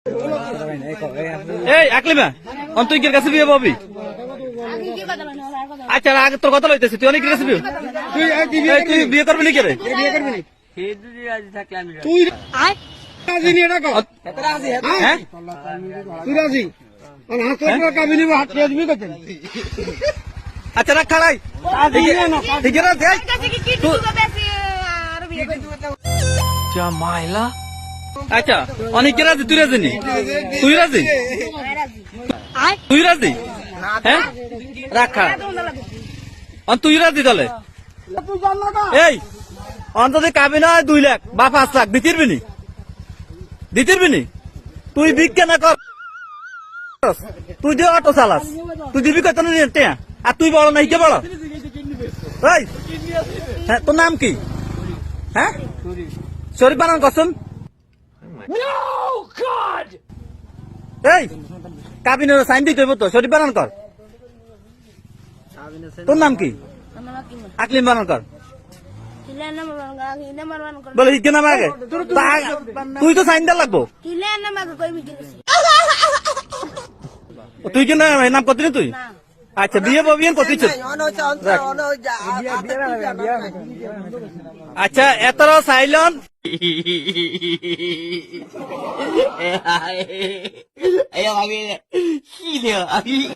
এই আকলিমা অন্তরিকের কাছে বিয়ে পাবি? আচ্ছা আগে তোর কথা লইতেছি, তুই অনেকের কাছে বিয়ে তুই বিয়ে করবি নাকি রে? তুই রাজি নি এটা কর। হ্যাঁ তুই রাজি? আর হাত করে কাবি নিব, হাত দিয়ে দিবি কত? আচ্ছা রাখ খাড়াই ঠিক আছে। মাইলা আচ্ছা অনেক রাজি, তুই রাজি নি? তুই রাজি? তুই রাজি? হ্যাঁ রাখা তুই রাজি তাহলে? এই অন্তত কাবি না 2 লাখ বা 5 লাখ দিতিরবি নি? দিতিরবি নি? তুই বিজ্ঞান কর, তুই যে অটো চালাস, তুই দিবি কত নিয়ে? আর তুই বড় নাই কে বড়? এই হ্যাঁ তোর নাম কি? হ্যাঁ শরীফ বানান কসম। এই কাবিনের সাইন দিতে হইব তো, শরীফ বানান কর। তোর নাম কি? আকলিম বানান কর। বলে হিকে নাম আগে, তুই তো সাইন দেওয়া লাগবো। তুই কি নাম করতি না তুই? আচ্ছা বিয়ে পাবি করতিস? আচ্ছা এতর সাইলন